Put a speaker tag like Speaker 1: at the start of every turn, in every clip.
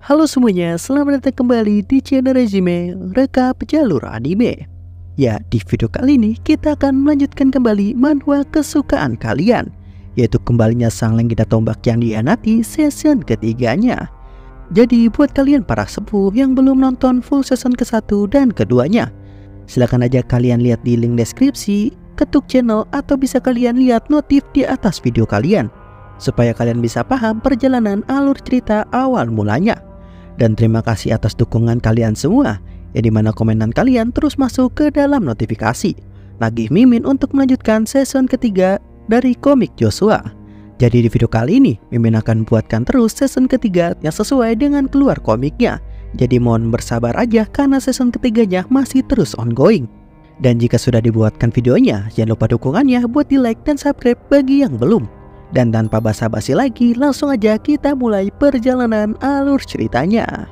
Speaker 1: Halo semuanya, selamat datang kembali di channel Resume Rekap Jalur Anime. Ya, di video kali ini kita akan melanjutkan kembali manhwa kesukaan kalian, yaitu kembalinya sang legenda tombak yang dihianati season ketiganya. Jadi buat kalian para sepuh yang belum nonton full season ke-1 dan keduanya, silahkan aja kalian lihat di link deskripsi, ketuk channel, atau bisa kalian lihat notif di atas video kalian, supaya kalian bisa paham perjalanan alur cerita awal mulanya. Dan terima kasih atas dukungan kalian semua, yang dimana komenan kalian terus masuk ke dalam notifikasi, nagih Mimin untuk melanjutkan season ketiga dari komik Joshua. Jadi di video kali ini Mimin akan buatkan terus season ketiga yang sesuai dengan keluar komiknya. Jadi mohon bersabar aja karena season ketiganya masih terus ongoing. Dan jika sudah dibuatkan videonya, jangan lupa dukungannya buat di like dan subscribe bagi yang belum. Dan tanpa basa-basi lagi, langsung aja kita mulai perjalanan alur ceritanya.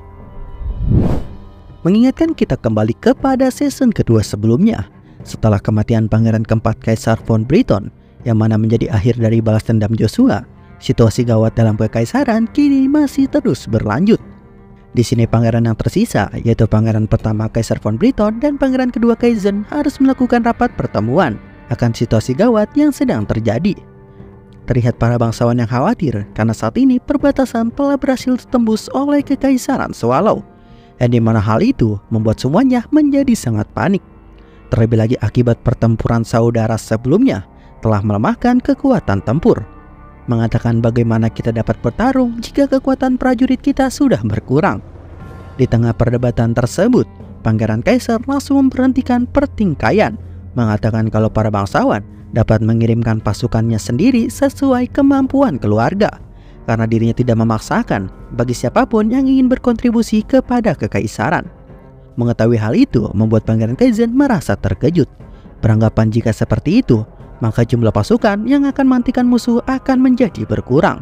Speaker 1: Mengingatkan kita kembali kepada season kedua sebelumnya. Setelah kematian pangeran keempat Kaisar von Briton, yang mana menjadi akhir dari balas dendam Joshua, situasi gawat dalam kekaisaran kini masih terus berlanjut. Di sini pangeran yang tersisa, yaitu pangeran pertama Kaisar von Briton dan pangeran kedua Kaizen, harus melakukan rapat pertemuan akan situasi gawat yang sedang terjadi. Terlihat para bangsawan yang khawatir karena saat ini perbatasan telah berhasil ditembus oleh kekaisaran Swallow, yang dimana hal itu membuat semuanya menjadi sangat panik. Terlebih lagi akibat pertempuran saudara sebelumnya telah melemahkan kekuatan tempur, mengatakan bagaimana kita dapat bertarung jika kekuatan prajurit kita sudah berkurang. Di tengah perdebatan tersebut, Pangeran Kaisar langsung memberhentikan pertingkaian, mengatakan kalau para bangsawan dapat mengirimkan pasukannya sendiri sesuai kemampuan keluarga, karena dirinya tidak memaksakan bagi siapapun yang ingin berkontribusi kepada kekaisaran. Mengetahui hal itu membuat Pangeran Kaizen merasa terkejut, beranggapan jika seperti itu maka jumlah pasukan yang akan menghentikan musuh akan menjadi berkurang.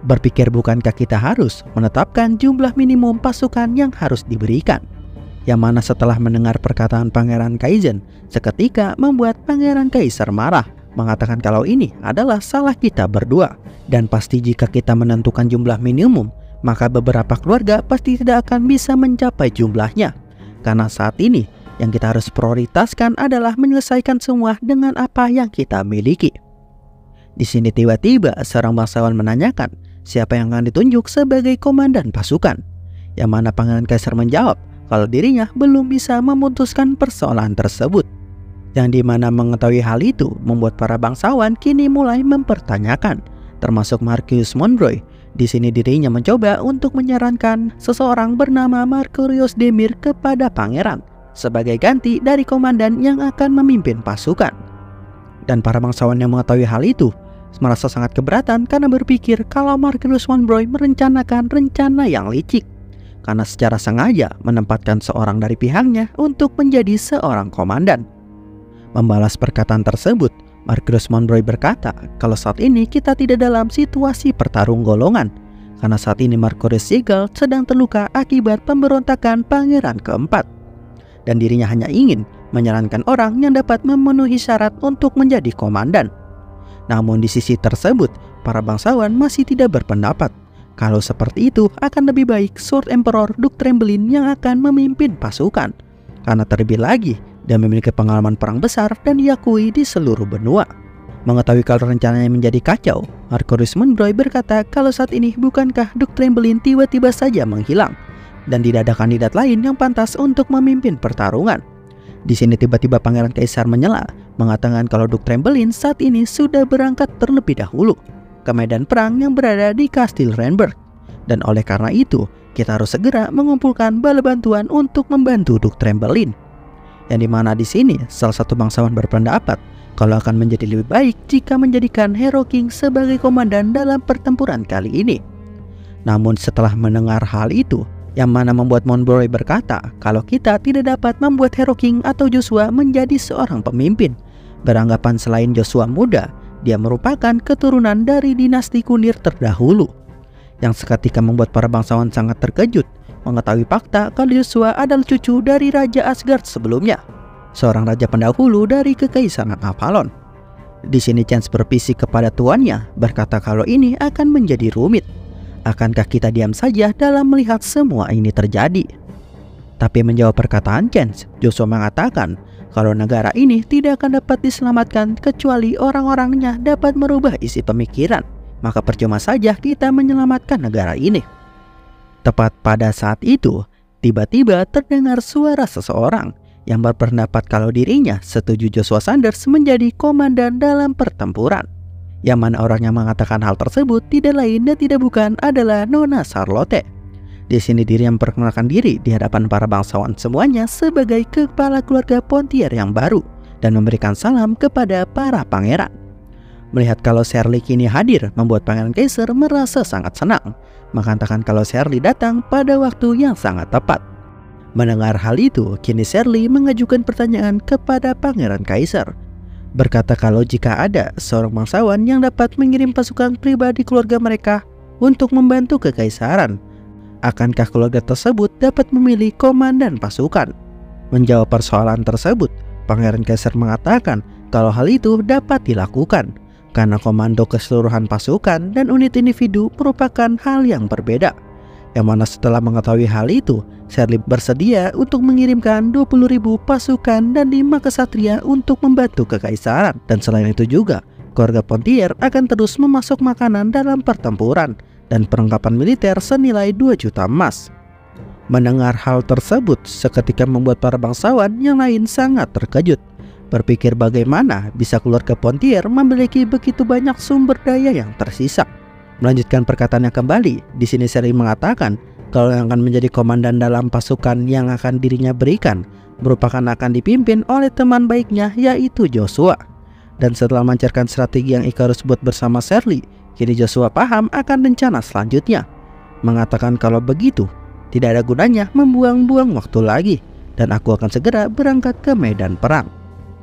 Speaker 1: Berpikir bukankah kita harus menetapkan jumlah minimum pasukan yang harus diberikan, yang mana setelah mendengar perkataan Pangeran Kaizen seketika membuat Pangeran Kaisar marah, mengatakan kalau ini adalah salah kita berdua, dan pasti jika kita menentukan jumlah minimum maka beberapa keluarga pasti tidak akan bisa mencapai jumlahnya, karena saat ini yang kita harus prioritaskan adalah menyelesaikan semua dengan apa yang kita miliki. Di sini tiba-tiba seorang bangsawan menanyakan siapa yang akan ditunjuk sebagai komandan pasukan, yang mana Pangeran Kaisar menjawab kalau dirinya belum bisa memutuskan persoalan tersebut. Yang dimana mengetahui hal itu membuat para bangsawan kini mulai mempertanyakan, termasuk Marcus Monroy. Di sini dirinya mencoba untuk menyarankan seseorang bernama Marcurius Demir kepada pangeran sebagai ganti dari komandan yang akan memimpin pasukan. Dan para bangsawan yang mengetahui hal itu merasa sangat keberatan karena berpikir kalau Marcurius Monroy merencanakan rencana yang licik, karena secara sengaja menempatkan seorang dari pihaknya untuk menjadi seorang komandan. Membalas perkataan tersebut, Marcurius Monroy berkata kalau saat ini kita tidak dalam situasi pertarung golongan, karena saat ini Marcurius Sigel sedang terluka akibat pemberontakan pangeran keempat, dan dirinya hanya ingin menyarankan orang yang dapat memenuhi syarat untuk menjadi komandan. Namun di sisi tersebut, para bangsawan masih tidak berpendapat kalau seperti itu akan lebih baik Sword Emperor Duke Trembling yang akan memimpin pasukan, karena terlebih lagi dia memiliki pengalaman perang besar dan diakui di seluruh benua. Mengetahui kalau rencananya menjadi kacau, Marcurius Monroy berkata kalau saat ini bukankah Duke Trembling tiba-tiba saja menghilang dan tidak ada kandidat lain yang pantas untuk memimpin pertarungan. Di sini tiba-tiba Pangeran Kaisar menyela, mengatakan kalau Duke Trembling saat ini sudah berangkat terlebih dahulu ke medan perang yang berada di Kastil Renberg, dan oleh karena itu kita harus segera mengumpulkan bala bantuan untuk membantu Duke Trembling. Yang dimana di sini salah satu bangsawan berpendapat kalau akan menjadi lebih baik jika menjadikan Hero King sebagai komandan dalam pertempuran kali ini. Namun setelah mendengar hal itu, yang mana membuat Monroy berkata kalau kita tidak dapat membuat Hero King atau Joshua menjadi seorang pemimpin, beranggapan selain Joshua muda, dia merupakan keturunan dari dinasti Kunir terdahulu, yang seketika membuat para bangsawan sangat terkejut mengetahui fakta kalau Joshua adalah cucu dari Raja Asgard sebelumnya, seorang raja pendahulu dari kekaisaran Avalon. Di sini Chance berpisik kepada tuannya, berkata kalau ini akan menjadi rumit, Akankah kita diam saja dalam melihat semua ini terjadi? Tapi menjawab perkataan Chance, Joshua mengatakan kalau negara ini tidak akan dapat diselamatkan kecuali orang-orangnya dapat merubah isi pemikiran. Maka percuma saja kita menyelamatkan negara ini. Tepat pada saat itu, tiba-tiba terdengar suara seseorang yang berpendapat kalau dirinya setuju Joshua Sanders menjadi komandan dalam pertempuran. Yang mana orang yang mengatakan hal tersebut tidak lain dan tidak bukan adalah Nona Charlotte. Di sini dirinya memperkenalkan diri di hadapan para bangsawan semuanya sebagai kepala keluarga Pontier yang baru dan memberikan salam kepada para pangeran. Melihat kalau Shirley kini hadir membuat Pangeran Kaiser merasa sangat senang, mengatakan kalau Shirley datang pada waktu yang sangat tepat. Mendengar hal itu, kini Shirley mengajukan pertanyaan kepada Pangeran Kaiser. Berkata kalau jika ada seorang bangsawan yang dapat mengirim pasukan pribadi keluarga mereka untuk membantu kekaisaran, akankah keluarga tersebut dapat memilih komandan pasukan? Menjawab persoalan tersebut, Pangeran Kaiser mengatakan kalau hal itu dapat dilakukan karena komando keseluruhan pasukan dan unit individu merupakan hal yang berbeda. Yang mana setelah mengetahui hal itu, Shirley bersedia untuk mengirimkan 20.000 pasukan dan 5 kesatria untuk membantu kekaisaran. Dan selain itu juga, keluarga Pontier akan terus memasok makanan dalam pertempuran dan perlengkapan militer senilai 2 juta emas. Mendengar hal tersebut seketika membuat para bangsawan yang lain sangat terkejut. Berpikir bagaimana bisa keluarga Pontier memiliki begitu banyak sumber daya yang tersisa. Melanjutkan perkataannya kembali, di sini Shirley mengatakan kalau yang akan menjadi komandan dalam pasukan yang akan dirinya berikan merupakan akan dipimpin oleh teman baiknya yaitu Joshua. Dan setelah melancarkan strategi yang Icarus buat bersama Shirley, kini Joshua paham akan rencana selanjutnya. Mengatakan kalau begitu, tidak ada gunanya membuang-buang waktu lagi dan aku akan segera berangkat ke medan perang.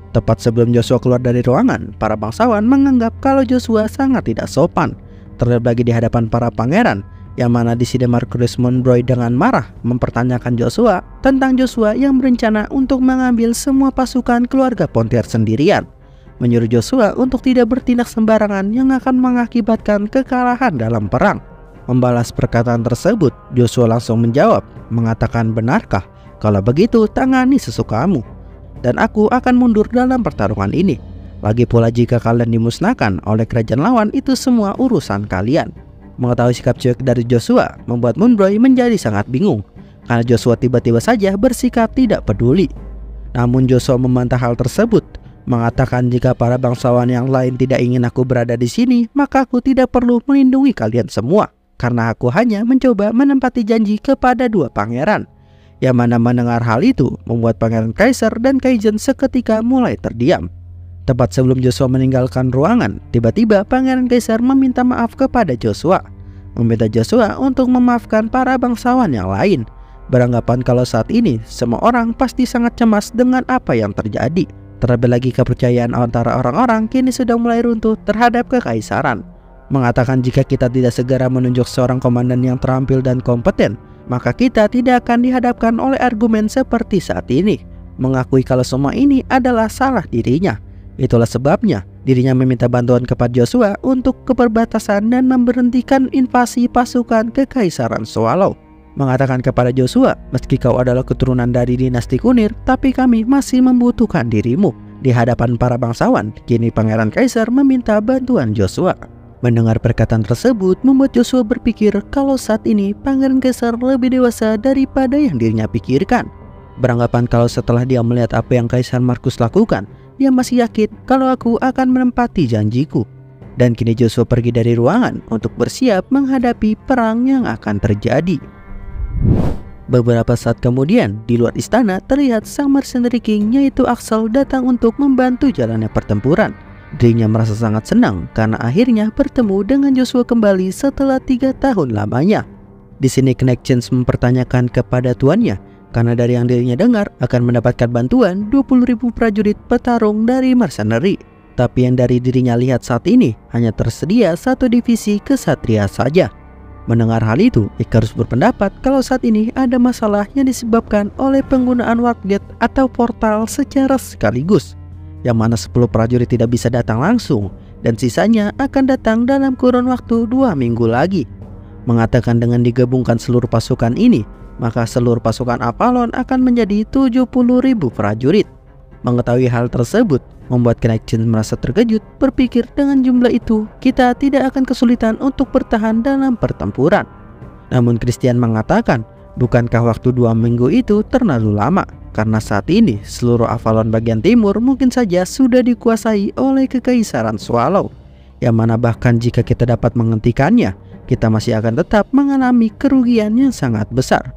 Speaker 1: Tepat sebelum Joshua keluar dari ruangan, para bangsawan menganggap kalau Joshua sangat tidak sopan, terlebih lagi di hadapan para pangeran, yang mana di sini Marcus Monroy dengan marah mempertanyakan Joshua tentang Joshua yang berencana untuk mengambil semua pasukan keluarga Pontier sendirian, menyuruh Joshua untuk tidak bertindak sembarangan yang akan mengakibatkan kekalahan dalam perang. Membalas perkataan tersebut, Joshua langsung menjawab, mengatakan benarkah? Kalau begitu tangani sesukamu, dan aku akan mundur dalam pertarungan ini. Lagi pula jika kalian dimusnahkan oleh kerajaan lawan, itu semua urusan kalian. Mengetahui sikap cuek dari Joshua membuat Monroy menjadi sangat bingung, karena Joshua tiba-tiba saja bersikap tidak peduli. Namun Joshua membantah hal tersebut, mengatakan jika para bangsawan yang lain tidak ingin aku berada di sini, maka aku tidak perlu melindungi kalian semua, karena aku hanya mencoba menempati janji kepada 2 pangeran. Yang mana mendengar hal itu membuat Pangeran Kaiser dan Kaizen seketika mulai terdiam. Tepat sebelum Joshua meninggalkan ruangan, tiba-tiba Pangeran Kaiser meminta maaf kepada Joshua, meminta Joshua untuk memaafkan para bangsawan yang lain, beranggapan kalau saat ini semua orang pasti sangat cemas dengan apa yang terjadi. Terlebih lagi kepercayaan antara orang-orang kini sudah mulai runtuh terhadap kekaisaran. Mengatakan jika kita tidak segera menunjuk seorang komandan yang terampil dan kompeten, maka kita tidak akan dihadapkan oleh argumen seperti saat ini, mengakui kalau semua ini adalah salah dirinya. Itulah sebabnya dirinya meminta bantuan kepada Joshua untuk ke perbatasan dan memberhentikan invasi pasukan kekaisaran Swallow. Mengatakan kepada Joshua, meski kau adalah keturunan dari dinasti Kunir, tapi kami masih membutuhkan dirimu. Di hadapan para bangsawan, kini Pangeran Kaiser meminta bantuan Joshua. Mendengar perkataan tersebut membuat Joshua berpikir kalau saat ini Pangeran Kaiser lebih dewasa daripada yang dirinya pikirkan. Beranggapan kalau setelah dia melihat apa yang Kaisar Marcus lakukan, dia masih yakin kalau aku akan menempati janjiku. Dan kini Joshua pergi dari ruangan untuk bersiap menghadapi perang yang akan terjadi. Beberapa saat kemudian, di luar istana terlihat sang mercenary king yaitu Axel datang untuk membantu jalannya pertempuran. Dirinya merasa sangat senang karena akhirnya bertemu dengan Joshua kembali setelah 3 tahun lamanya. Di sini Knight Chance mempertanyakan kepada tuannya karena dari yang dirinya dengar akan mendapatkan bantuan 20.000 prajurit petarung dari mercenary. Tapi yang dari dirinya lihat saat ini hanya tersedia 1 divisi kesatria saja. Mendengar hal itu, Icarus berpendapat kalau saat ini ada masalah yang disebabkan oleh penggunaan warp gate atau portal secara sekaligus, yang mana 10 prajurit tidak bisa datang langsung dan sisanya akan datang dalam kurun waktu 2 minggu lagi. mengatakan dengan digabungkan seluruh pasukan ini, maka seluruh pasukan Avalon akan menjadi 70.000 prajurit. Mengetahui hal tersebut membuat Knight-Gen merasa terkejut, berpikir dengan jumlah itu kita tidak akan kesulitan untuk bertahan dalam pertempuran. Namun Christian mengatakan, bukankah waktu 2 minggu itu terlalu lama? Karena saat ini seluruh Avalon bagian timur mungkin saja sudah dikuasai oleh Kekaisaran Swallow, yang mana bahkan jika kita dapat menghentikannya, kita masih akan tetap mengalami kerugian yang sangat besar.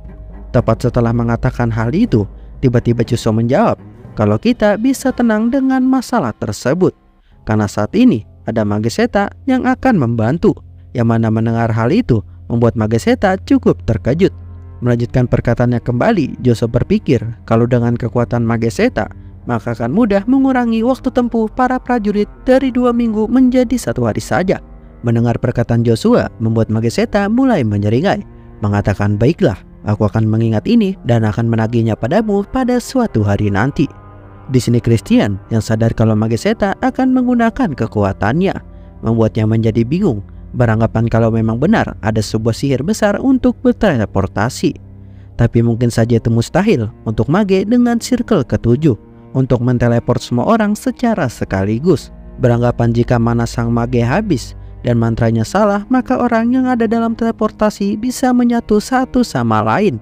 Speaker 1: Tepat setelah mengatakan hal itu, tiba-tiba Joshua menjawab kalau kita bisa tenang dengan masalah tersebut, karena saat ini ada Mageseta yang akan membantu. Yang mana mendengar hal itu membuat Mageseta cukup terkejut. Melanjutkan perkataannya kembali, Joshua berpikir kalau dengan kekuatan Mageseta maka akan mudah mengurangi waktu tempuh para prajurit dari 2 minggu menjadi 1 hari saja. Mendengar perkataan Joshua membuat Mageseta mulai menyeringai, mengatakan, baiklah, aku akan mengingat ini dan akan menagihnya padamu pada suatu hari nanti. Di sini Christian yang sadar kalau Mageseta akan menggunakan kekuatannya, membuatnya menjadi bingung, beranggapan kalau memang benar ada sebuah sihir besar untuk berteleportasi. Tapi mungkin saja itu mustahil untuk mage dengan circle ke-7 untuk menteleport semua orang secara sekaligus. Beranggapan jika mana sang mage habis dan mantranya salah, maka orang yang ada dalam teleportasi bisa menyatu satu sama lain.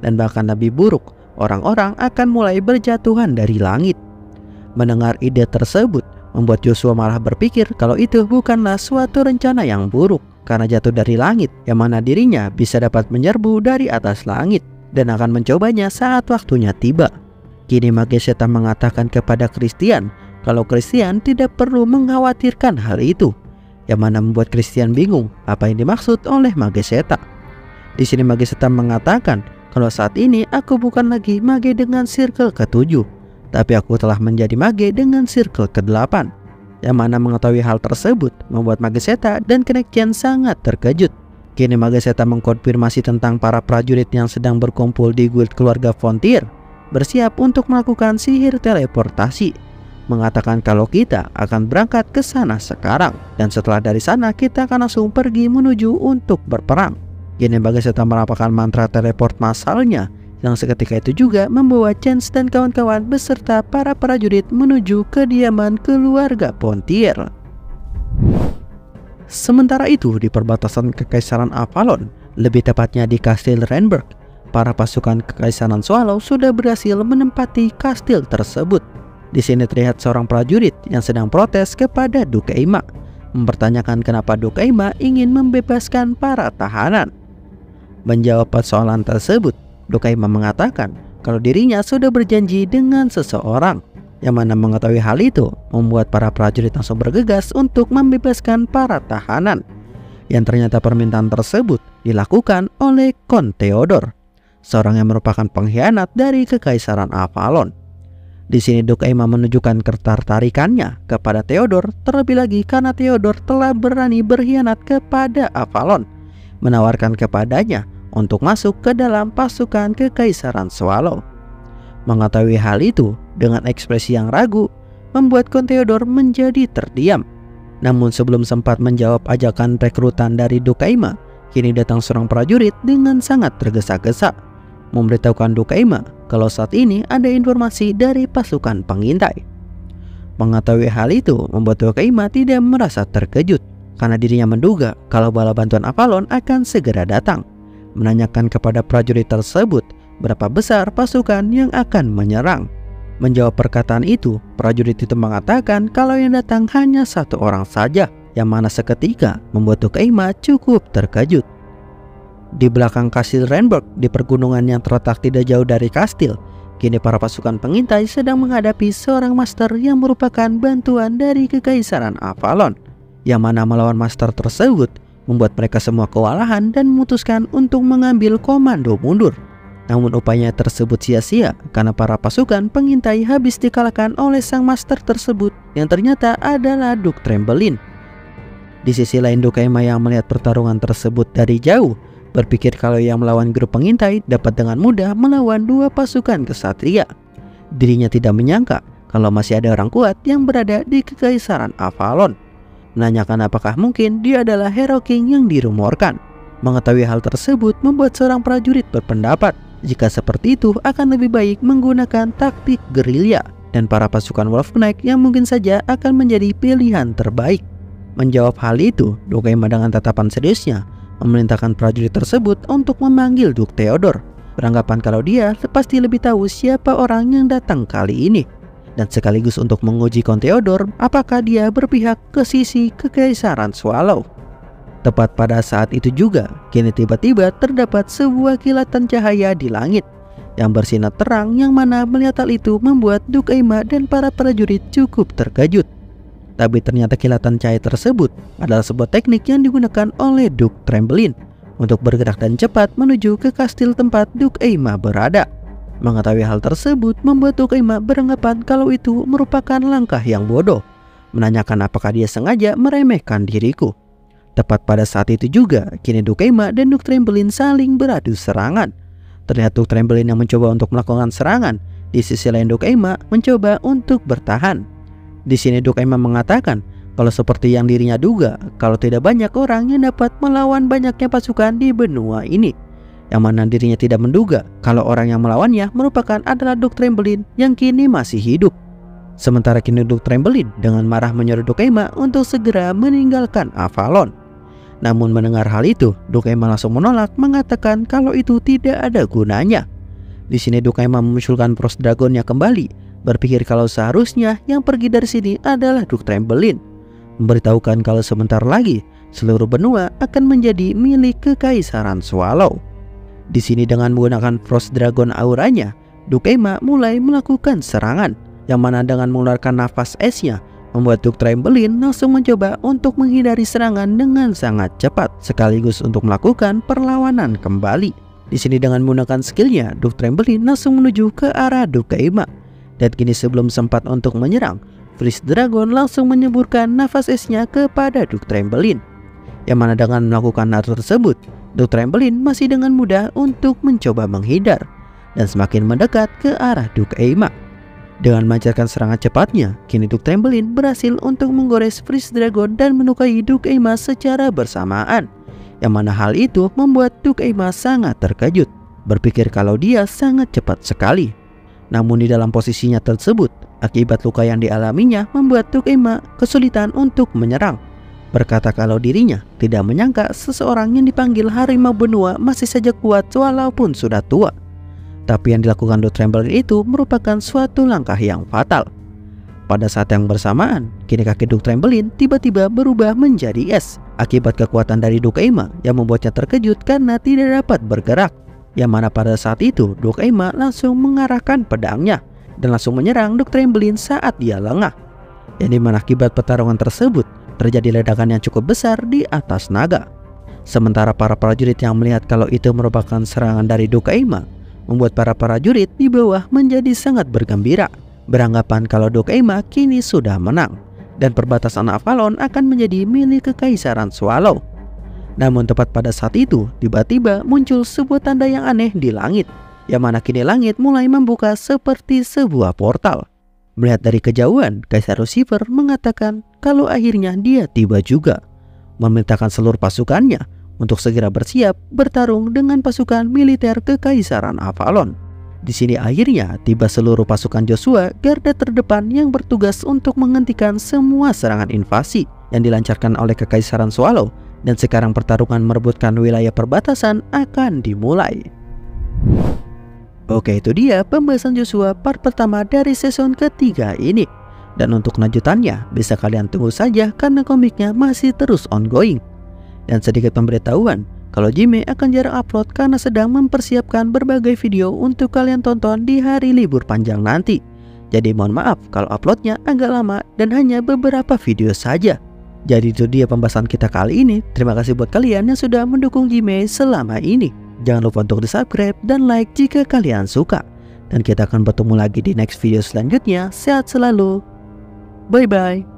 Speaker 1: Dan bahkan lebih buruk, orang-orang akan mulai berjatuhan dari langit. Mendengar ide tersebut membuat Joshua malah berpikir kalau itu bukanlah suatu rencana yang buruk, karena jatuh dari langit yang mana dirinya bisa dapat menyerbu dari atas langit dan akan mencobanya saat waktunya tiba. Kini Mageseta mengatakan kepada Christian kalau Christian tidak perlu mengkhawatirkan hal itu, yang mana membuat Christian bingung apa yang dimaksud oleh Mageseta. Di sini Mageseta mengatakan kalau saat ini aku bukan lagi mage dengan circle ke-7, tapi aku telah menjadi mage dengan circle ke-8. Yang mana mengetahui hal tersebut membuat Mageseta dan Knight-Gen sangat terkejut. Kini Mageseta mengkonfirmasi tentang para prajurit yang sedang berkumpul di guild keluarga Frontier, bersiap untuk melakukan sihir teleportasi, mengatakan kalau kita akan berangkat ke sana sekarang, dan setelah dari sana kita akan langsung pergi menuju untuk berperang. Kini Mageseta merapalkan mantra teleport masalnya, yang seketika itu juga membawa Chance dan kawan-kawan beserta para prajurit menuju kediaman keluarga Frontier. Sementara itu di perbatasan Kekaisaran Avalon, lebih tepatnya di Kastil Renberg, para pasukan Kekaisaran Swallow sudah berhasil menempati kastil tersebut. Di sini terlihat seorang prajurit yang sedang protes kepada Duke Aima, mempertanyakan kenapa Duke Aima ingin membebaskan para tahanan. Menjawab persoalan tersebut, Duke Aima mengatakan kalau dirinya sudah berjanji dengan seseorang, yang mana mengetahui hal itu membuat para prajurit langsung bergegas untuk membebaskan para tahanan. Yang ternyata permintaan tersebut dilakukan oleh Count Theodore, seorang yang merupakan pengkhianat dari Kekaisaran Avalon. Di sini Duke Aima menunjukkan ketertarikannya kepada Theodore, terlebih lagi karena Theodore telah berani berkhianat kepada Avalon, menawarkan kepadanya untuk masuk ke dalam pasukan Kekaisaran Swallow. Mengetahui hal itu dengan ekspresi yang ragu membuat Count Theodore menjadi terdiam. Namun sebelum sempat menjawab ajakan rekrutan dari Duke Aima, kini datang seorang prajurit dengan sangat tergesa-gesa, memberitahukan Duke Aima kalau saat ini ada informasi dari pasukan pengintai. Mengetahui hal itu membuat Duke Aima tidak merasa terkejut, karena dirinya menduga kalau bala bantuan Avalon akan segera datang. Menanyakan kepada prajurit tersebut berapa besar pasukan yang akan menyerang. Menjawab perkataan itu, prajurit itu mengatakan kalau yang datang hanya 1 orang saja, yang mana seketika membuat Duke Aima cukup terkejut. Di belakang Kastil Renberg, di pergunungan yang terletak tidak jauh dari kastil, kini para pasukan pengintai sedang menghadapi seorang master yang merupakan bantuan dari Kekaisaran Avalon, yang mana melawan master tersebut membuat mereka semua kewalahan dan memutuskan untuk mengambil komando mundur. Namun upaya tersebut sia-sia karena para pasukan pengintai habis dikalahkan oleh sang master tersebut, yang ternyata adalah Duke Trembelin. Di sisi lain, Duke Aima yang melihat pertarungan tersebut dari jauh berpikir kalau yang melawan grup pengintai dapat dengan mudah melawan 2 pasukan kesatria. Dirinya tidak menyangka kalau masih ada orang kuat yang berada di Kekaisaran Avalon. Menanyakan apakah mungkin dia adalah Hero King yang dirumorkan. Mengetahui hal tersebut membuat seorang prajurit berpendapat jika seperti itu akan lebih baik menggunakan taktik gerilya dan para pasukan Wolf Knight yang mungkin saja akan menjadi pilihan terbaik. Menjawab hal itu, Dukeima dengan tatapan seriusnya memerintahkan prajurit tersebut untuk memanggil Duke Theodore, beranggapan kalau dia pasti lebih tahu siapa orang yang datang kali ini, dan sekaligus untuk menguji Count Theodore apakah dia berpihak ke sisi Kekaisaran Swallow. Tepat pada saat itu juga, kini tiba-tiba terdapat sebuah kilatan cahaya di langit yang bersinar terang, yang mana melihat hal itu membuat Dukeima dan para prajurit cukup terkejut. Tapi ternyata kilatan cahaya tersebut adalah sebuah teknik yang digunakan oleh Duke Trembling untuk bergerak dan cepat menuju ke kastil tempat Dukeima berada. Mengetahui hal tersebut membuat Dukeima beranggapan kalau itu merupakan langkah yang bodoh, menanyakan apakah dia sengaja meremehkan diriku. Tepat pada saat itu juga, kini Dukeima dan Duke Trembling saling beradu serangan. Terlihat Duke Trembling yang mencoba untuk melakukan serangan, di sisi lain Dukeima mencoba untuk bertahan. Di sini Dukeima mengatakan kalau seperti yang dirinya duga, kalau tidak banyak orang yang dapat melawan banyaknya pasukan di benua ini, yang mana dirinya tidak menduga kalau orang yang melawannya merupakan adalah Duke Trembling yang kini masih hidup. Sementara kini Duke Trembling dengan marah menyuruh Dukeima untuk segera meninggalkan Avalon. Namun mendengar hal itu, Dukeima langsung menolak, mengatakan kalau itu tidak ada gunanya. Di sini Dukeima memunculkan Frost Dragonnya kembali, berpikir kalau seharusnya yang pergi dari sini adalah Duke Trembling, memberitahukan kalau sebentar lagi seluruh benua akan menjadi milik Kekaisaran Swallow. Di sini dengan menggunakan Frost Dragon auranya, Dukeima mulai melakukan serangan, yang mana dengan mengeluarkan nafas esnya membuat Duke Trembling langsung mencoba untuk menghindari serangan dengan sangat cepat, sekaligus untuk melakukan perlawanan kembali. Di sini dengan menggunakan skillnya, Duke Trembling langsung menuju ke arah Dukeima, dan kini sebelum sempat untuk menyerang, Freeze Dragon langsung menyemburkan nafas esnya kepada Duke Trembling, yang mana dengan melakukan hal tersebut, Duke Trembling masih dengan mudah untuk mencoba menghindar dan semakin mendekat ke arah Dukeima. Dengan melancarkan serangan cepatnya, kini Duke Trembling berhasil untuk menggores Freeze Dragon dan melukai Dukeima secara bersamaan, yang mana hal itu membuat Dukeima sangat terkejut, berpikir kalau dia sangat cepat sekali. Namun di dalam posisinya tersebut, akibat luka yang dialaminya membuat Dukeima kesulitan untuk menyerang, berkata kalau dirinya tidak menyangka seseorang yang dipanggil Harimau Benua masih saja kuat walaupun sudah tua. Tapi yang dilakukan Duke Trembling itu merupakan suatu langkah yang fatal. Pada saat yang bersamaan, kini kaki Duke Trembling tiba-tiba berubah menjadi es akibat kekuatan dari Dukeima yang membuatnya terkejut karena tidak dapat bergerak. Yang mana pada saat itu Dukeima langsung mengarahkan pedangnya dan langsung menyerang Duke Trembling saat dia lengah. Yang dimana akibat pertarungan tersebut terjadi ledakan yang cukup besar di atas naga. Sementara para prajurit yang melihat kalau itu merupakan serangan dari Dukeima membuat para prajurit di bawah menjadi sangat bergembira, beranggapan kalau Dukeima kini sudah menang dan perbatasan Avalon akan menjadi milik Kekaisaran Swallow. Namun tepat pada saat itu, tiba-tiba muncul sebuah tanda yang aneh di langit, yang mana kini langit mulai membuka seperti sebuah portal. Melihat dari kejauhan, Kaisar Lucifer mengatakan kalau akhirnya dia tiba juga, memerintahkan seluruh pasukannya untuk segera bersiap bertarung dengan pasukan militer Kekaisaran Avalon. Di sini akhirnya tiba seluruh pasukan Joshua, garda terdepan yang bertugas untuk menghentikan semua serangan invasi yang dilancarkan oleh Kekaisaran Swallow, dan sekarang pertarungan merebutkan wilayah perbatasan akan dimulai. Oke, itu dia pembahasan Joshua part pertama dari season ketiga ini. Dan untuk lanjutannya bisa kalian tunggu saja karena komiknya masih terus ongoing. Dan sedikit pemberitahuan kalau Jime akan jarang upload karena sedang mempersiapkan berbagai video untuk kalian tonton di hari libur panjang nanti. Jadi mohon maaf kalau uploadnya agak lama dan hanya beberapa video saja. Jadi itu dia pembahasan kita kali ini. Terima kasih buat kalian yang sudah mendukung Jime selama ini. Jangan lupa untuk di subscribe dan like jika kalian suka. Dan kita akan bertemu lagi di next video selanjutnya. Sehat selalu. Bye bye.